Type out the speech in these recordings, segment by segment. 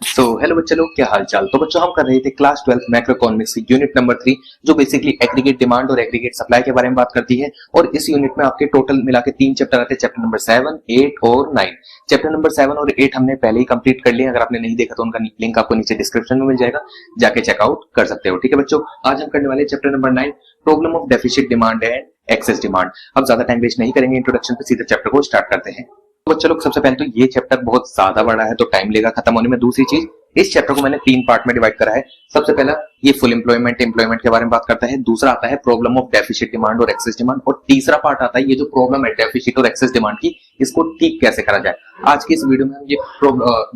Hello बच्चों लोग, क्या हाल चाल। तो बच्चों हम कर रहे थे क्लास 12 मैक्रो इकोनॉमिक्स की यूनिट नंबर 3, जो बेसिकली एग्रीगेट डिमांड और एग्रीगेट सप्लाई के बारे में बात करती है। और इस यूनिट में आपके टोटल मिला के 3 चैप्टर आते हैं, चैप्टर नंबर 7, 8 और 9। चैप्टर नंबर 7 और 8 हमने पहले ही कंप्लीट कर लिया। अगर आपने नहीं देखा तो उनका लिंक आपको नीचे डिस्क्रिप्शन में मिल जाएगा, जाके चेकआउट कर सकते हो। ठीक है बच्चों, आज हम करने वाले chapter number 9, problem of deficit demand and excess demand. अब ज्यादा टाइम वेस्ट नहीं करेंगे, इंट्रोडक्शन पे सीधे चैप्टर को स्टार्ट करते हैं। तो बच्चों लोग, सबसे पहले तो ये चैप्टर बहुत ज्यादा बड़ा है, तो टाइम लेगा खत्म होने में। दूसरी चीज, इस चैप्टर को मैंने 3 पार्ट में डिवाइड करा है। सबसे पहला ये फुल एम्प्लॉयमेंट के बारे में बात करता है। दूसरा आता है प्रॉब्लम ऑफ डेफिसिट डिमांड और एक्सेस डिमांड, और तीसरा पार्ट आता है ये जो प्रॉब्लम है डेफिसिट और एक्सेस डिमांड की, इसको ठीक कैसे करा जाए। आज की इस वीडियो में हम ये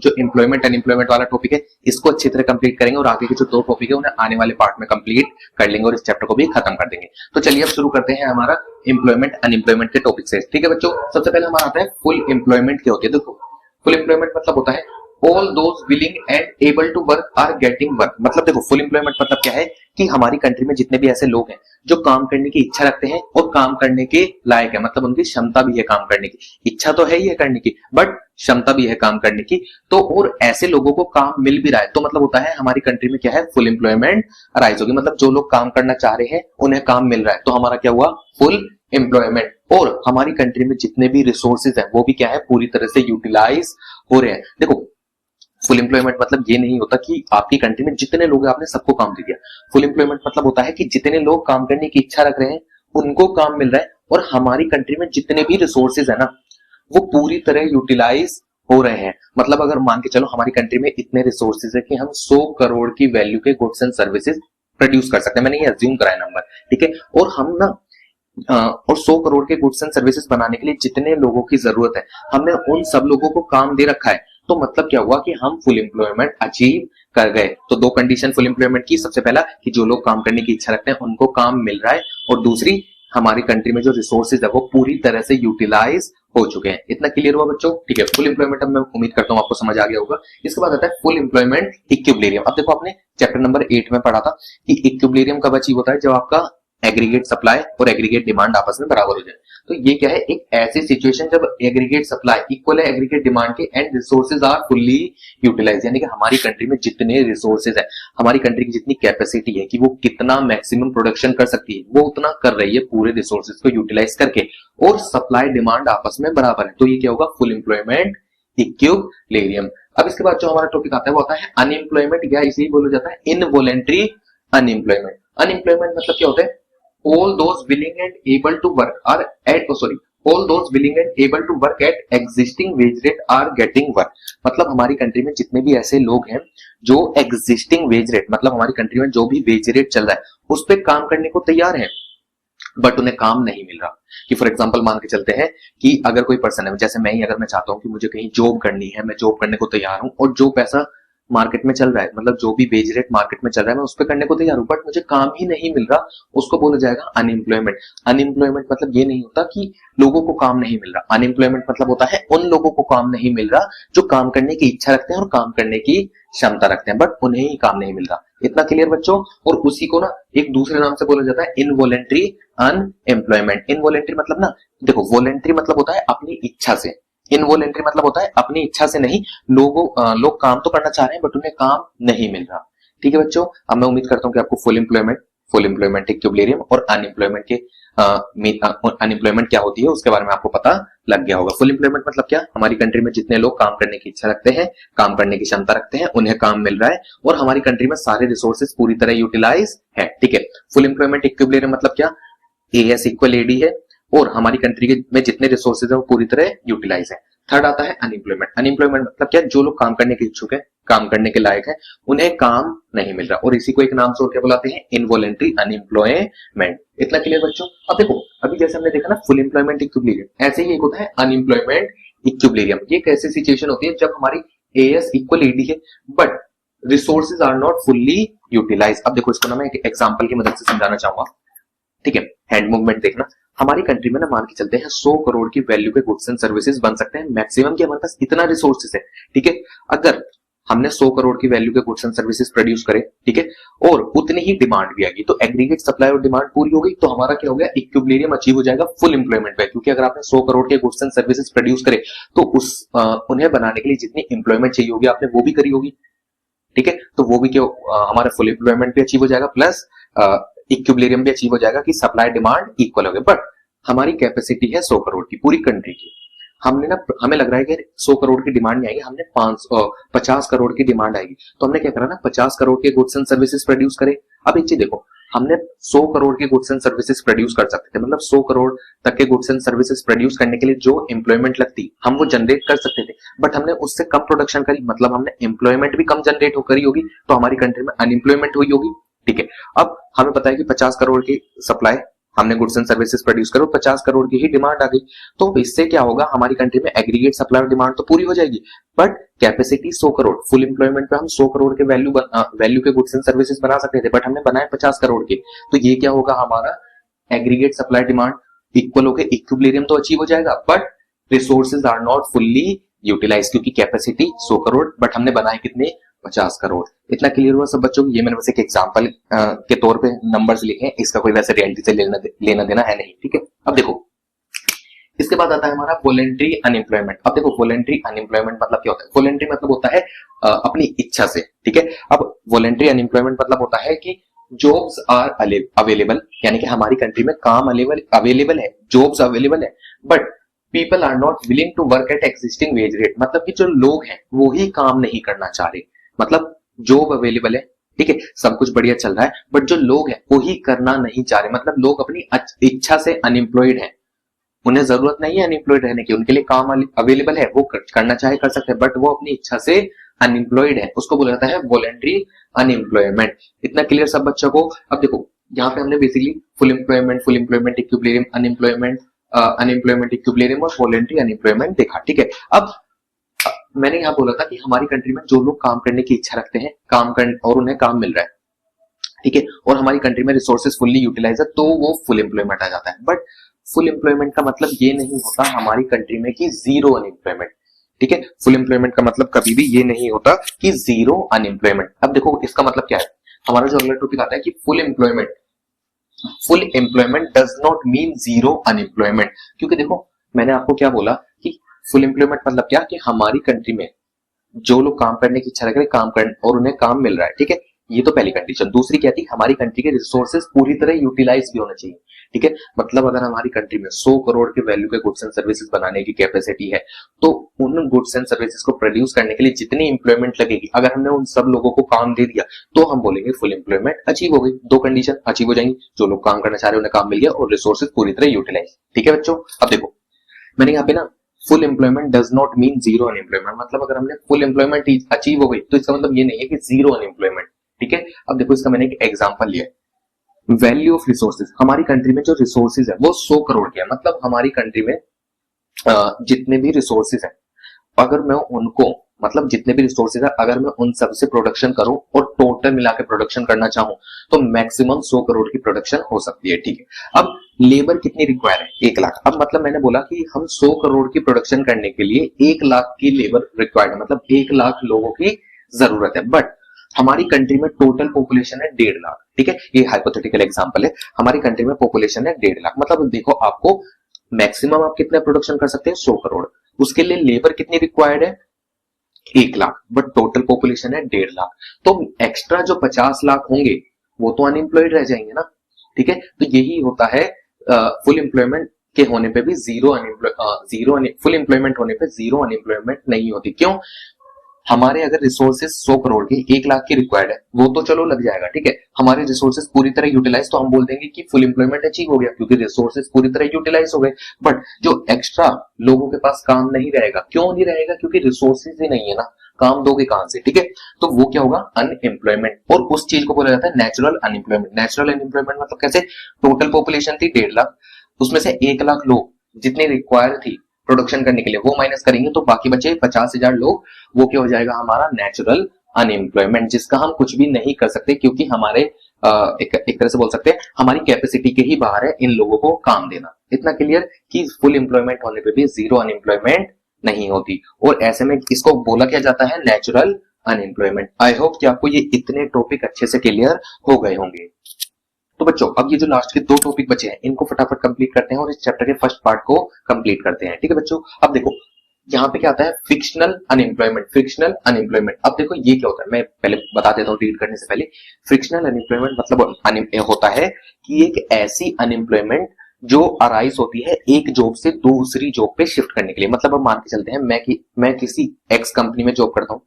जो एम्प्लॉयमेंट अनएम्प्लॉयमेंट वाला टॉपिक है, इसको अच्छी तरह कंप्लीट करेंगे, और आगे के जो 2 टॉपिक है उन्हें आने वाले पार्ट में कंप्लीट कर लेंगे और इस चैप्टर को भी खत्म कर देंगे। तो चलिए अब शुरू करते हैं हमारा एम्प्लॉयमेंट अनएम्प्लॉयमेंट के टॉपिक से। ठीक है बच्चों, सबसे पहले हमारा आता है फुल एम्प्लॉयमेंट। क्या होती है देखो, फुल एम्प्लॉयमेंट मतलब होता है all those willing and able to work are getting work. मतलब देखो, फुल एम्प्लॉयमेंट मतलब क्या है कि हमारी कंट्री में जितने भी ऐसे लोग हैं जो काम करने की इच्छा रखते हैं और काम करने के लायक है, मतलब उनकी क्षमता भी है काम करने की। इच्छा तो है ही है करने की, बट क्षमता भी है काम करने की, तो और ऐसे लोगों को काम मिल भी रहा है, तो मतलब होता है हमारी कंट्री में क्या है, फुल एम्प्लॉयमेंट अराइज होगी। मतलब जो लोग काम करना चाह रहे हैं उन्हें काम मिल रहा है, तो हमारा क्या हुआ, फुल एम्प्लॉयमेंट। और हमारी कंट्री में जितने भी रिसोर्सेज है वो भी क्या है, पूरी तरह से यूटिलाइज हो रहे हैं। देखो, फुल एम्प्लॉयमेंट मतलब ये नहीं होता कि आपकी कंट्री में जितने लोग हैं आपने सबको काम दे दिया। फुल एम्प्लॉयमेंट मतलब होता है कि जितने लोग काम करने की इच्छा रख रहे हैं उनको काम मिल रहा है, और हमारी कंट्री में जितने भी रिसोर्सेज है ना, वो पूरी तरह यूटिलाइज हो रहे हैं। मतलब अगर मान के चलो हमारी कंट्री में इतने रिसोर्सेज है कि हम 100 करोड़ की वैल्यू के गुड्स एंड सर्विसेज प्रोड्यूस कर सकते हैं। मैंने ये अज्यूम करा है नंबर, ठीक है। और हम ना और 100 करोड़ के गुड्स एंड सर्विसेज बनाने के लिए जितने लोगों की जरूरत है, हमने उन सब लोगों को काम दे रखा है। तो मतलब क्या हुआ कि हम फुल एम्प्लॉयमेंट अचीव कर गए। तो 2 कंडीशन फुल एम्प्लॉयमेंट की, सबसे पहला कि जो लोग काम करने की इच्छा रखते हैं उनको काम मिल रहा है, और दूसरी हमारी कंट्री में जो रिसोर्सेज है वो पूरी तरह से यूटिलाइज हो चुके हैं। इतना क्लियर हुआ बच्चों? ठीक है, फुल एम्प्लॉयमेंट अब मैं उम्मीद करता हूं आपको समझ आ गया होगा। इसके बाद आता है फुल एम्प्लॉयमेंट इक्विलिब्रियम। अब देखो, आपने चैप्टर नंबर 8 में पढ़ा था कि इक्विलिब्रियम कब अचीव होता है, जब आपका एग्रीगेट सप्लाई और एग्रीगेट डिमांड आपस में बराबर हो जाए। तो ये क्या है, एक ऐसी सिचुएशन जब एग्रीगेट सप्लाई इक्वल है एग्रीगेट डिमांड के and resources are fully utilise. यानी कि हमारी कंट्री में जितने रिसोर्सेज है, हमारी कंट्री की जितनी कैपेसिटी है कि वो कितना मैक्सिमम प्रोडक्शन कर सकती है, वो उतना कर रही है पूरे रिसोर्सेज को यूटिलाइज करके, और सप्लाई डिमांड आपस में बराबर है। तो ये क्या होगा, फुल एम्प्लॉयमेंट इक्विलिब्रियम। अब इसके बाद जो हमारा टॉपिक आता है वो आता है अनएम्प्लॉयमेंट, या इसे ही बोला जाता है इनवॉलेंट्री अनएम्प्लॉयमेंट। अनएम्प्लॉयमेंट मतलब क्या होता है, all those willing and able to work are all those willing and able to work at existing wage rate are getting work। मतलब हमारी कंट्री में जितने भी ऐसे लोग हैं जो एग्जिस्टिंग वेज रेट, मतलब हमारी कंट्री में जो भी वेज रेट चल रहा है उस पर काम करने को तैयार है, बट उन्हें काम नहीं मिल रहा। कि फॉर एग्जांपल मान के चलते हैं कि अगर कोई पर्सन है, जैसे मैं ही, अगर मैं चाहता हूं कि मुझे कहीं जॉब करनी है, मैं जॉब करने को तैयार हूं, और जो पैसा मार्केट में चल रहा है, मतलब जो भी वेज रेट मार्केट में चल रहा है, मैं उस पर करने को तैयार हूं, बट मुझे काम ही नहीं मिल रहा, उसको बोला जाएगा अनएम्प्लॉयमेंट। अनएम्प्लॉयमेंट मतलब ये नहीं होता कि लोगों को काम नहीं मिल रहा। अनएम्प्लॉयमेंट मतलब होता है उन लोगों को काम नहीं मिल रहा जो काम करने की इच्छा रखते हैं और काम करने की क्षमता रखते हैं, बट उन्हें ही काम नहीं मिल रहा। इतना क्लियर बच्चों? और उसी को ना एक दूसरे नाम से बोला जाता है इनवॉलेंट्री अनएम्प्लॉयमेंट। इनवॉलेंट्री मतलब ना, देखो, वॉलेंट्री मतलब होता है अपनी इच्छा से, इनवॉलेंट्री मतलब होता है अपनी इच्छा से नहीं। लोग काम तो करना चाह रहे हैं बट उन्हें काम नहीं मिल रहा। ठीक है बच्चों, अब मैं उम्मीद करता हूं कि आपको फुल एम्प्लॉयमेंट इक्विलिब्रियम और अनएम्प्लॉयमेंट के अनएम्प्लॉयमेंट क्या होती है उसके बारे में आपको पता लग गया होगा। फुल एम्प्लॉयमेंट मतलब क्या, हमारी कंट्री में जितने लोग काम करने की इच्छा रखते हैं, काम करने की क्षमता रखते हैं, उन्हें काम मिल रहा है, और हमारी कंट्री में सारे रिसोर्सेज पूरी तरह यूटिलाइज है। ठीक है, फुल एम्प्लॉयमेंट इक्विलिब्रियम मतलब क्या, एएस इक्वल एडी है, और हमारी कंट्री में जितने रिसोर्सेज है वो पूरी तरह यूटिलाइज है। थर्ड आता है अनएम्प्लॉयमेंट। अनएम्प्लॉयमेंट मतलब क्या, जो लोग काम करने के इच्छुक है, काम करने के लायक है, उन्हें काम नहीं मिल रहा, और इसी को एक नाम से और क्या बुलाते हैं, इनवॉलेंट्री अनएम्प्लॉयमेंट। इतना क्लियर बच्चों? अब देखो, अभी जैसे हमने देखा ना फुल एम्प्लॉयमेंट इक्विलिब्रियम, ऐसे ही एक होता है अनएम्प्लॉयमेंट इक्विलिब्रियम। ये कैसी सिचुएशन होती है, जब हमारी एएस इक्वल एडी है but resources are not fully utilise. अब देखो, इसको ना मैं एक एग्जांपल की मदद से समझाना चाहूंगा। ठीक है, हैंड मूवमेंट देखना। हमारी कंट्री में ना मान के चलते हैं 100 करोड़ की वैल्यू के गुड्स एंड सर्विसेज बन सकते हैं, मैक्सिमम की हमारे पास इतना रिसोर्सेज है। ठीक है, अगर हमने 100 करोड़ की वैल्यू के गुड्स एंड सर्विसेज प्रोड्यूस करे, ठीक है, और उतनी ही डिमांड भी आ गई, तो एग्रीगेट सप्लाई और डिमांड पूरी हो गई, तो हमारा क्या हो गया, इक्विलिब्रियम अचीव हो जाएगा फुल एम्प्लॉयमेंट पे। क्योंकि अगर आपने 100 करोड़ के गुड्स एंड सर्विसेज प्रोड्यूस करे तो उन्हें बनाने के लिए जितनी एम्प्लॉयमेंट चाहिए होगी आपने वो भी करी होगी। ठीक है, तो वो भी क्यों हमारा फुल एम्प्लॉयमेंट भी अचीव हो जाएगा, प्लस इक्विलिब्रियम भी अचीव हो जाएगा कि सप्लाई डिमांड इक्वल हो गया। बट हमारी कैपेसिटी है 100 करोड़ की पूरी कंट्री की। हमने ना, हमें लग रहा है कि 100 करोड़ की डिमांड नहीं आएगी, हमने 50 करोड़ की डिमांड आएगी, तो हमने क्या करा ना, 50 करोड़ के गुड्स एंड सर्विसेज प्रोड्यूस करे। अब एक चीज देखो, हमने 100 करोड़ के गुड्स एंड सर्विसेज प्रोड्यूस कर सकते थे, मतलब 100 करोड़ तक के गुड्स एंड सर्विसेज प्रोड्यूस करने के लिए जो एम्प्लॉयमेंट लगती हम वो जनरेट कर सकते थे, बट हमने उससे कम प्रोडक्शन करी, मतलब हमने एम्प्लॉयमेंट भी कम जनरेट करी होगी, तो हमारी कंट्री में अनएम्प्लॉयमेंट हुई होगी। ठीक है, अब हमें पता है कि 50 करोड़ की सप्लाई हमने गुड्स एंड सर्विसेज प्रोड्यूस करो, 50 करोड़ की ही डिमांड आ गई, तो इससे क्या होगा, हमारी कंट्री में एग्रीगेट सप्लाई और डिमांड तो पूरी हो जाएगी, but capacity 100 crore, full employment पे हम 100 करोड़ के वैल्यू के गुड्स एंड सर्विसेज बना सकते थे, बट हमने बनाए 50 करोड़ के, तो ये क्या होगा, हमारा एग्रीगेट सप्लाई डिमांड इक्वल होकर इक्विलिब्रियम तो अचीव हो जाएगा, but resources are not fully utilise, क्योंकि कैपेसिटी 100 करोड़ बट हमने बनाए कितने, 50 करोड़। इतना क्लियर हुआ सब बच्चों? ये मैंने बस एक एग्जांपल के तौर पे नंबर्स लिखे हैं, इसका कोई वैसे रियलिटी से लेना देना है नहीं। ठीक है, अब देखो इसके बाद आता है हमारा वॉलेंट्री अनएम्प्लॉयमेंट। अब देखो वॉलेंट्री अनएम्प्लॉयमेंट मतलब क्या होता है? वॉलेंट्री मतलब होता है अपनी इच्छा से। ठीक है, अब वॉलेंट्री अनएम्प्लॉयमेंट मतलब होता है कि जॉब्स आर अवेलेबल, यानी कि हमारी कंट्री में काम अवेलेबल है, जॉब्स अवेलेबल है, but people are not willing to work at existing wage rate, मतलब कि जो लोग हैं वो ही काम नहीं करना चाह रहे, मतलब जॉब अवेलेबल है, ठीक है, सब कुछ बढ़िया चल रहा है, बट जो लोग हैं वो ही करना नहीं चाह रहे, मतलब लोग अपनी इच्छा से अनएम्प्लॉयड हैं, उन्हें जरूरत नहीं है अनएम्प्लॉयड रहने की, उनके लिए काम अवेलेबल है, वो करना चाहे कर सकते हैं, बट वो अपनी इच्छा से अनएम्प्लॉयड है, उसको बोला जाता है वॉलेंट्री अनएम्प्लॉयमेंट। इतना क्लियर सब बच्चों को? अब देखो यहाँ पे हमने basically full employment equilibrium, unemployment equilibrium और वॉलेंट्री अनएम्प्लॉयमेंट देखा। ठीक है, अब मैंने यहाँ बोला था कि हमारी कंट्री में जो लोग काम करने की इच्छा रखते हैं, काम कर और उन्हें काम मिल रहा है, ठीक है, और हमारी कंट्री में रिसोर्सेज फुल्ली यूटिलाइज है, तो वो फुल एम्प्लॉयमेंट आ जाता है। बट फुल एम्प्लॉयमेंट का मतलब ये नहीं होता हमारी कंट्री में कि जीरो अनएम्प्लॉयमेंट। ठीक है, फुल एम्प्लॉयमेंट का मतलब कभी भी ये नहीं होता कि जीरो अनएम्प्लॉयमेंट। अब देखो इसका मतलब क्या है, हमारा जो अगला टॉपिक आता है कि full employment does not mean zero unemployment, क्योंकि देखो मैंने आपको क्या बोला कि फुल एम्प्लॉयमेंट मतलब क्या, कि हमारी कंट्री में जो लोग काम करने की इच्छा रख रहे हैं, काम कर और उन्हें काम मिल रहा है। ठीक है, ये तो पहली कंडीशन। दूसरी क्या थी, हमारी कंट्री के रिसोर्सेज पूरी तरह यूटिलाइज भी होना चाहिए। ठीक है, मतलब अगर हमारी कंट्री में 100 करोड़ के वैल्यू के गुड्स एंड सर्विसेज बनाने की कैपेसिटी है, तो उन गुड्स एंड सर्विसेज को प्रोड्यूस करने के लिए जितनी इंप्लॉयमेंट लगेगी, अगर हमने उन सब लोगों को काम दे दिया, तो हम बोलेंगे फुल एम्प्लॉयमेंट अचीव हो गई। दो कंडीशन अचीव हो जाएंगी, जो लोग काम करना चाह रहे हैं उन्हें काम मिल गया और रिसोर्सेज पूरी तरह यूटिलाइज। ठीक है बच्चों, अब देखो मैंने यहाँ पे ना full employment does not mean zero unemployment, मतलब अगर हमने फुल एम्प्लॉयमेंट अचीव हो गई तो इसका मतलब ये नहीं है कि जीरो अनएम्प्लॉयमेंट। ठीक है, अब देखो इसका मैंने एक एग्जांपल लिया, वैल्यू ऑफ रिसोर्सेज। हमारी कंट्री में जो रिसोर्सेज है वो 100 करोड़ के है, मतलब हमारी कंट्री में जितने भी रिसोर्सेज है, अगर मैं उनको, मतलब जितने भी रिसोर्सेज है, अगर मैं उन सब से प्रोडक्शन करूं और टोटल मिला के प्रोडक्शन करना चाहूं, तो मैक्सिमम 100 करोड़ की प्रोडक्शन हो सकती है। ठीक है, अब लेबर कितनी रिक्वायर है, 1 लाख। अब मतलब मैंने बोला कि हम 100 करोड़ की प्रोडक्शन करने के लिए 1 लाख की लेबर रिक्वायर्ड है, मतलब 1 लाख लोगों की जरूरत है, बट हमारी कंट्री में टोटल पॉपुलेशन है 1.5 लाख। ठीक है, ये हाइपोथेटिकल एग्जांपल है, हमारी कंट्री में पॉपुलेशन है 1.5 लाख, मतलब देखो आपको मैक्सिमम आप कितना प्रोडक्शन कर सकते हैं, 100 करोड़, उसके लिए लेबर कितनी रिक्वायर्ड है, 1 लाख, बट टोटल पॉपुलेशन है 1.5 लाख, तो एक्स्ट्रा जो 50 लाख होंगे वो तो अनएम्प्लॉयड रह जाएंगे ना। ठीक है, तो यही होता है फुल एम्प्लॉयमेंट के होने पे भी फुल एम्प्लॉयमेंट होने पे जीरो अनएम्प्लॉयमेंट नहीं होती। क्यों? हमारे अगर रिसोर्सेज 100 करोड़ के 1 लाख की रिक्वायर्ड है, वो तो चलो लग जाएगा। ठीक है, हमारे रिसोर्सेज पूरी तरह यूटिलाइज, तो हम बोल देंगे कि फुल एम्प्लॉयमेंट अचीव हो गया, क्योंकि रिसोर्सेज पूरी तरह यूटिलाइज हो गए। बट जो एक्स्ट्रा लोगों के पास काम नहीं रहेगा, क्यों नहीं रहेगा, क्योंकि रिसोर्सेज ही नहीं है ना, काम दोगे कहां से। ठीक है, तो वो क्या होगा, अनएम्प्लॉयमेंट, और उस चीज को बोला जाता है नेचुरल अनएम्प्लॉयमेंट। नेचुरल अनएम्प्लॉयमेंट मतलब कैसे, टोटल पॉपुलेशन थी 1.5 लाख, उसमें से 1 लाख लोग जितनी रिक्वायर थी प्रोडक्शन करने के लिए वो माइनस करेंगे, तो बाकी बचे 50,000 लोग, वो क्या हो जाएगा, हमारा नेचुरल अनएम्प्लॉयमेंट, जिसका हम कुछ भी नहीं कर सकते, क्योंकि हमारे एक तरह से बोल सकते हैं हमारी कैपेसिटी के ही बाहर है इन लोगों को काम देना। इतना क्लियर कि फुल एम्प्लॉयमेंट होने पे भी जीरो अनएम्प्लॉयमेंट नहीं होती, और ऐसे में इसको बोला क्या जाता है, नेचुरल अनएम्प्लॉयमेंट। आई होप कि आपको ये इतने टॉपिक अच्छे से क्लियर हो गए होंगे। तो बच्चों अब ये जो लास्ट के 2 टॉपिक बचे हैं, इनको फटाफट कंप्लीट करते हैं और इस चैप्टर के फर्स्ट पार्ट को कंप्लीट करते हैं। ठीक है बच्चों, अब देखो यहाँ पे क्या आता है, फ्रिक्शनल अनएम्प्लॉयमेंट। फ्रिक्शनल अनएम्प्लॉयमेंट, अब देखो ये क्या होता है, मैं पहले बता देता हूँ रीड करने से पहले। फ्रिक्शनल अनएम्प्लॉयमेंट मतलब होता है कि एक ऐसी अनएम्प्लॉयमेंट जो अराइज होती है एक जॉब से दूसरी जॉब पे शिफ्ट करने के लिए। मतलब अब मान के चलते हैं मैं किसी एक्स कंपनी में जॉब करता हूँ,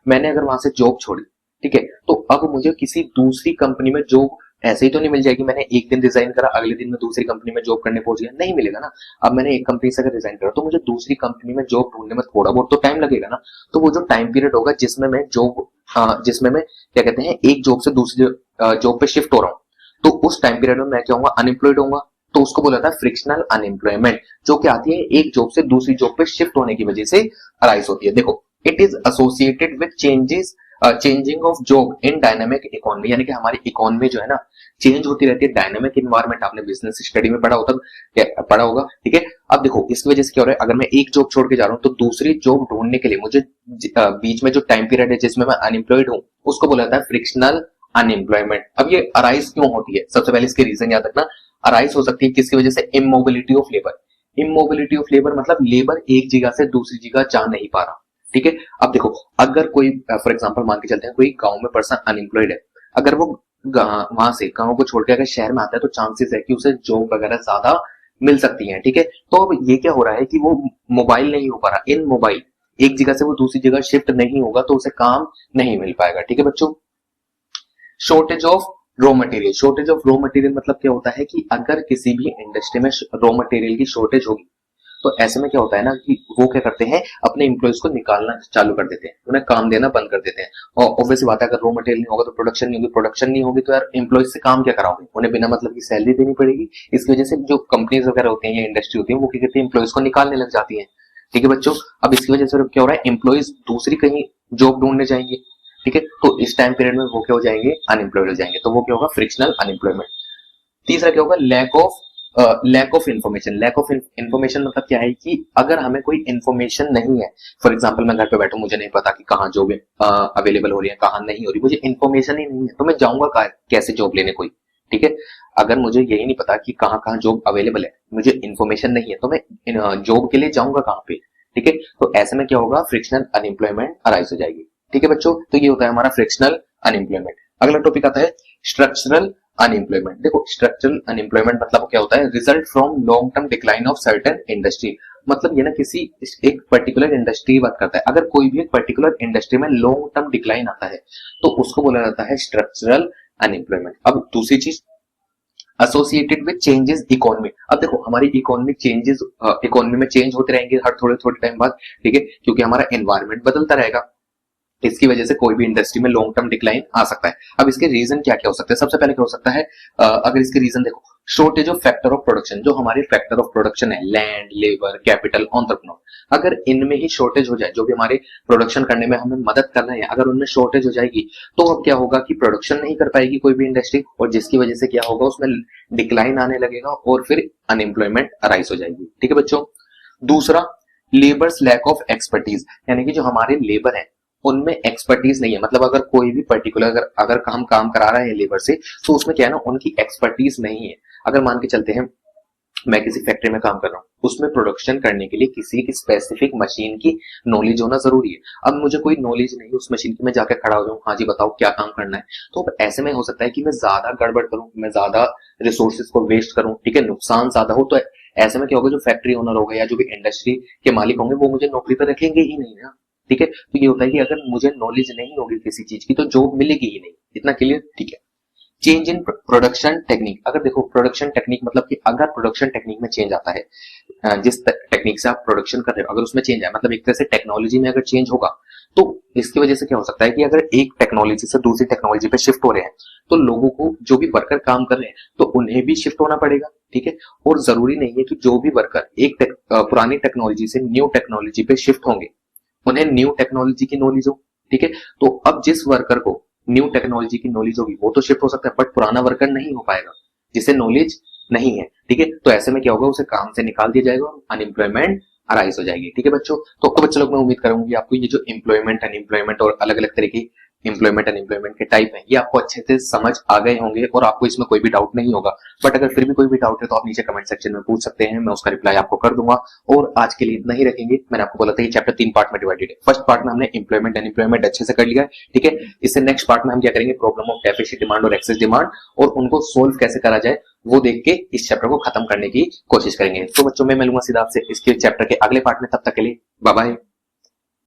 मैंने अगर वहां से जॉब छोड़ी, ठीक है, तो अब मुझे किसी दूसरी कंपनी में जॉब ऐसे ही तो नहीं मिल जाएगी। मैंने एक दिन रिजाइन करा, अगले दिन मैं दूसरी कंपनी में जॉब करने पहुंच गया, नहीं मिलेगा ना। अब मैंने एक कंपनी से अगर रिजाइन करा तो मुझे दूसरी कंपनी में जॉब ढूंढने में थोड़ा बहुत तो टाइम लगेगा ना। तो वो जो टाइम पीरियड होगा जिसमें मैं क्या कहते हैं, एक जॉब से दूसरी जॉब पे शिफ्ट हो रहा हूँ, तो उस टाइम पीरियड में मैं क्या होगा, अनएम्प्लॉयड होऊंगा। तो उसको बोला था फ्रिक्शनल अनएम्प्लॉयमेंट, जो कि आती है एक जॉब से दूसरी जॉब पे शिफ्ट होने की वजह से अराइज होती है। देखो, it is associated with changing of job in dynamic economy, यानी कि हमारी इकोनॉमी जो है ना चेंज होती रहती है। डायनामिक इन्वायरमेंट आपने बिजनेस स्टडी में पढ़ा होगा, ठीक है। अब देखो इसकी वजह से क्या हो रहा है, अगर मैं एक जॉब छोड़ के जा रहा हूँ तो दूसरी जॉब ढूंढने के लिए मुझे बीच में जो टाइम पीरियड है जिसमें मैं अनएम्प्लॉयड हूँ, उसको बोला जाता है फ्रिक्शनल अनएम्प्लॉयमेंट। अब ये अराइज क्यों होती है, सबसे पहले इसके रीजन याद रखना। अराइज हो सकती है किसकी वजह से, immobility of labour. Immobility of labour मतलब लेबर एक जगह से दूसरी जगह जा नहीं पा रहा, ठीक है। अब देखो, अगर कोई फॉर एग्जांपल मान के चलते हैं कोई गांव में पर्सन अनएम्प्लॉयड है, अगर वो वहां से गांव को छोड़ के अगर शहर में आता है तो चांसेस है कि उसे जॉब वगैरह ज्यादा मिल सकती है, ठीक है। तो अब ये क्या हो रहा है कि वो मोबाइल नहीं हो पा रहा, इन मोबाइल एक जगह से वो दूसरी जगह शिफ्ट नहीं होगा तो उसे काम नहीं मिल पाएगा, ठीक है बच्चों। Shortage of raw material. Shortage of raw material मतलब क्या होता है कि अगर किसी भी इंडस्ट्री में रॉ मटेरियल की शॉर्टेज होगी तो ऐसे में क्या होता है ना कि वो क्या करते हैं, अपने एम्प्लॉयज को निकालना चालू कर देते हैं, उन्हें काम देना बंद कर देते हैं। और ऑब्वियसली बात है, अगर रॉ मटेरियल नहीं होगा तो प्रोडक्शन नहीं होगी, प्रोडक्शन नहीं होगी तो यार एम्प्लॉयज से काम क्या कराओगे, उन्हें बिना मतलब की सैलरी देनी पड़ेगी। इसकी वजह से जो कंपनीज वगैरह होती हैं या इंडस्ट्री होती है वो क्या करती है, एम्प्लॉयज को निकालने लग जाती है, ठीक है बच्चों। अब इसकी वजह से क्या हो रहा है, एम्प्लॉयज दूसरी कहीं जॉब ढूंढने जाएंगे, ठीक है। तो इस टाइम पीरियड में वो क्या हो जाएंगे, अनएम्प्लॉयड हो जाएंगे, तो वो क्या होगा, फ्रिक्शनल अनएम्प्लॉयमेंट। तीसरा क्या होगा, lack of information. Lack of information मतलब क्या है कि अगर हमें कोई इन्फॉर्मेशन नहीं है, फॉर एग्जांपल मैं घर पे बैठा हूं, मुझे नहीं पता कि कहाँ जॉब अवेलेबल हो रही है कहाँ नहीं हो रही, मुझे इन्फॉर्मेशन ही नहीं है, तो मैं जाऊंगा कैसे जॉब लेने कोई, ठीक है। अगर मुझे यही नहीं पता कि कहाँ कहाँ जॉब अवेलेबल है, मुझे इन्फॉर्मेशन नहीं है, तो मैं जॉब के लिए जाऊंगा कहाँ पे, ठीक है। तो ऐसे में क्या होगा, फ्रिक्शनल अनएम्प्लॉयमेंट अराइज हो जाएगी, ठीक है बच्चों। तो ये होता है हमारा फ्रिक्शनल अनएम्प्लॉयमेंट। अगला टॉपिक आता है स्ट्रक्चरल अनएम्प्लॉयमेंट। देखो, स्ट्रक्चरल अनएम्प्लॉयमेंट मतलब क्या होता है, result from long term decline of certain industry. मतलब ये ना किसी एक पर्टिकुलर इंडस्ट्री की बात करता है। अगर कोई भी एक पर्टिकुलर इंडस्ट्री में लॉन्ग टर्म डिक्लाइन आता है तो उसको बोला जाता है स्ट्रक्चरल अनएम्प्लॉयमेंट। अब दूसरी चीज, एसोसिएटेड विद चेंजेस इकोनॉमी। अब देखो हमारी इकोनॉमी में चेंज होते रहेंगे हर थोड़े थोड़े टाइम बाद, ठीक है, क्योंकि हमारा एनवायरमेंट बदलता रहेगा। इसकी वजह से कोई भी इंडस्ट्री में लॉन्ग टर्म डिक्लाइन आ सकता है। अब इसके रीजन क्या क्या हो सकते हैं, सबसे पहले क्या हो सकता है, अगर इसके रीजन देखो, shortage of factor of production. जो हमारे फैक्टर ऑफ प्रोडक्शन है, लैंड, लेबर, कैपिटल, एंटरप्रेन्योर, अगर इनमें ही शॉर्टेज हो जाए, जो भी हमारे प्रोडक्शन करने में हमें मदद कर रहे हैं, अगर उनमें शॉर्टेज हो जाएगी तो अब क्या होगा कि प्रोडक्शन नहीं कर पाएगी कोई भी इंडस्ट्री, और जिसकी वजह से क्या होगा, उसमें डिक्लाइन आने लगेगा और फिर अनएम्प्लॉयमेंट अराइज हो जाएगी, ठीक है बच्चों। दूसरा, लेबर्स लैक ऑफ एक्सपर्टीज, यानी कि जो हमारे लेबर है उनमें एक्सपर्टीज नहीं है। मतलब अगर कोई भी पर्टिकुलर अगर हम काम करा रहे हैं लेबर से, तो उसमें क्या है ना, उनकी एक्सपर्टीज नहीं है। अगर मान के चलते हैं मैं किसी फैक्ट्री में काम कर रहा हूँ, उसमें प्रोडक्शन करने के लिए किसी की स्पेसिफिक मशीन की नॉलेज होना जरूरी है। अब मुझे कोई नॉलेज नहीं उस मशीन की, मैं जाकर खड़ा हो जाऊं, हाँ जी बताओ क्या काम करना है, तो ऐसे में हो सकता है कि मैं ज्यादा गड़बड़ करूं, मैं ज्यादा रिसोर्सेज को वेस्ट करूं, ठीक है, नुकसान ज्यादा हो। तो ऐसे में क्या होगा, जो फैक्ट्री ओनर होगा या जो भी इंडस्ट्री के मालिक होंगे वो मुझे नौकरी पर रखेंगे ही नहीं ना, ठीक है। तो ये होता है कि अगर मुझे नॉलेज नहीं होगी किसी चीज की तो जॉब मिलेगी ही नहीं, इतना क्लियर, ठीक है। Change in production technique. अगर देखो प्रोडक्शन टेक्निक मतलब कि अगर प्रोडक्शन टेक्निक में चेंज आता है, जिस टेक्निक से आप प्रोडक्शन कर रहे हो अगर उसमें चेंज आए, मतलब एक तरह से टेक्नोलॉजी में अगर चेंज होगा, तो इसकी वजह से क्या हो सकता है कि अगर एक टेक्नोलॉजी से दूसरी टेक्नोलॉजी पे शिफ्ट हो रहे हैं तो लोगों को, जो भी वर्कर काम कर रहे हैं, तो उन्हें भी शिफ्ट होना पड़ेगा, ठीक है। और जरूरी नहीं है कि जो भी वर्कर पुरानी टेक्नोलॉजी से न्यू टेक्नोलॉजी पे शिफ्ट होंगे उन्हें न्यू टेक्नोलॉजी की नॉलेज हो, ठीक है। तो अब जिस वर्कर को न्यू टेक्नोलॉजी की नॉलेज होगी वो तो शिफ्ट हो सकता है, बट पुराना वर्कर नहीं हो पाएगा जिसे नॉलेज नहीं है, ठीक है। तो ऐसे में क्या होगा, उसे काम से निकाल दिया जाएगा और अनएम्प्लॉयमेंट अराइज हो जाएगी, ठीक है बच्चों। तो बच्चों लोग मैं उम्मीद करूंगी आपको ये जो एम्प्लॉयमेंट, अनएम्प्लॉयमेंट और अलग अलग तरह की एम्प्लॉयमेंट अनएम्प्लॉयमेंट के टाइप है, ये आपको अच्छे से समझ आ गए होंगे और आपको इसमें कोई भी डाउट नहीं होगा। बट अगर फिर भी कोई भी डाउट है तो आप नीचे कमेंट सेक्शन में पूछ सकते हैं, मैं उसका रिप्लाई आपको कर दूंगा। और आज के लिए इतना ही रखेंगे। मैंने आपको बोला था ये चैप्टर 3 पार्ट में डिवाइडेड है। फर्स्ट पार्ट में हमने एम्प्लॉयमेंट अनएम्प्लॉयमेंट अच्छे से कर लिया है, ठीक है। इससे नेक्स्ट पार्ट में हम क्या करेंगे, प्रॉब्लम ऑफ डेफिसिट डिमांड और एक्सेस डिमांड, और उनको सोल्व कैसे करा जाए वो देख के इस चैप्टर को खत्म करने की कोशिश करेंगे। तो बच्चों मैं मिलूंगा सीधा आपसे इसके चैप्टर के अगले पार्ट में, तब तक के लिए बाय बाय।